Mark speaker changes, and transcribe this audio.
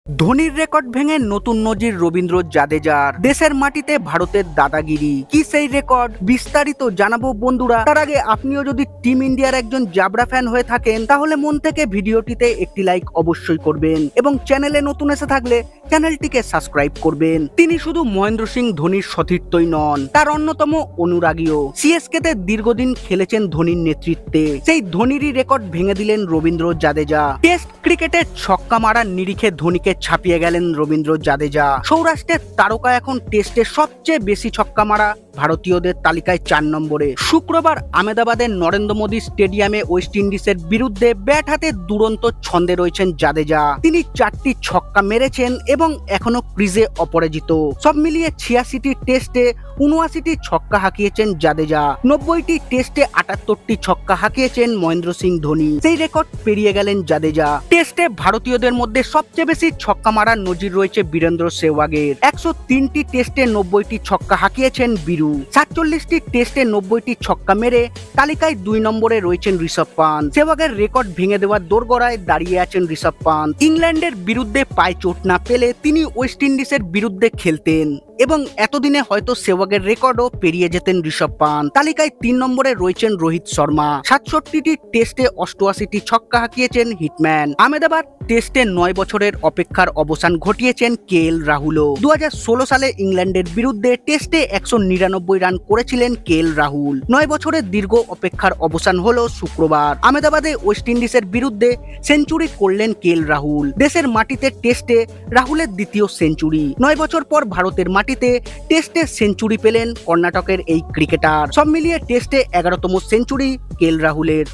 Speaker 1: ধোনির রেকর্ড ভেঙে নতুন নজির রবীন্দ্র জাদেজার। দেশের মাটিতে ভারতের দাদাগিরি, কি সেই রেকর্ড বিস্তারিত জানাবো বন্ধুরা। তার আগে আপনিও যদি টিম ইন্ডিয়ার একজন জাবরা ফ্যান হয়ে থাকেন তাহলে মন থেকে ভিডিওটিতে একটি লাইক অবশ্যই করবেন এবং চ্যানেলে নতুন এসে থাকলে চ্যানেলটিকে সাবস্ক্রাইব করবেন। তিনি শুধু মহেন্দ্র সিং ধোনির সতীর্থই নন, তার অন্যতম অনুরাগীও। সিএসকে তে দীর্ঘদিন খেলেছেন ধোনির নেতৃত্বে। সেই ধোনিরই রেকর্ড ভেঙে দিলেন রবীন্দ্র জাদেজা। টেস্ট ক্রিকেটে ছক্কা মারার নিরিখে ধোনিকে ছাপিয়ে গেলেন রবীন্দ্র জাদেজা। সৌরাষ্ট্রের তারকা এখন টেস্টে সবচেয়ে বেশি ছক্কা মারা ভারতীয়দের তালিকায় 4 নম্বরে। শুক্রবার আহমেদাবাদের নরেন্দ্র মোদী স্টেডিয়ামে ওয়েস্ট ইন্ডিজের বিরুদ্ধে ব্যাট হাতে দুরন্ত ছন্দে রয়েছেন জাদেজা। তিনি 4টি ছক্কা মেরেছেন এবং এখনো ক্রিজে অপরাজিত। সব মিলিয়ে 86টি টেস্টে 79টি ছক্কা হাঁকিয়েছেন জাদেজা। 90টি টেস্টে 78টি ছক্কা হাঁকিয়েছেন মহেন্দ্র সিং ধোনি। সেই রেকর্ড পেরিয়ে গেলেন জাদেজা। টেস্টে ভারতীয়দের মধ্যে সবচেয়ে বেশি ছক্কা মারার নজির রয়েছে বীরেন্দ্র সেহওয়াগের। 103টি টেস্টে 90টি ছক্কা হাঁকিয়েছেন বীরু। 47টি টেস্টে 90টি ছক্কা মেরে তালিকায় 2 নম্বরে রয়েছেন ঋষভ পান্থ। সেহওয়াগের রেকর্ড ভেঙে দেওয়ার দোরগোড়ায় দাঁড়িয়ে আছেন ঋষভ পান্থ। ইংল্যান্ডের বিরুদ্ধে পায়ে চোট না পেলে তিনি ওয়েস্ট ইন্ডিজের বিরুদ্ধে খেলতেন এবং এতদিনে হয়তো সেহওয়াগের রেকর্ডও পেরিয়ে যেতেন ঋষভ পান্থ। তালিকায় 3 নম্বরে রয়েছেন রোহিত শর্মা। 67টি টেস্টে 88টি ছক্কা হাঁকিয়েছেন হিটম্যান। আহমেদাবাদ টেস্টে 9 বছরের অপেক্ষার অবসান ঘটিয়েছেন কেএল রাহুলও। 2016 সালে ইংল্যান্ডের বিরুদ্ধে টেস্টে 199 রান করেছিলেন কেএল রাহুল। 9 বছরের দীর্ঘ অপেক্ষার অবসান হলো শুক্রবার। আহমেদাবাদে ওয়েস্ট ইন্ডিজের বিরুদ্ধে সেঞ্চুরি করলেন কেএল রাহুল। দেশের মাটিতে টেস্টে রাহুলের দ্বিতীয় সেঞ্চুরি। 9 বছর পর ভারতের মাটিতে টেস্টে সেঞ্চুরি পেলেন কর্ণাটকের এই ক্রিকেটার। সব মিলিয়ে টেস্টে 11তম সেঞ্চুরি কেএল রাহুলের।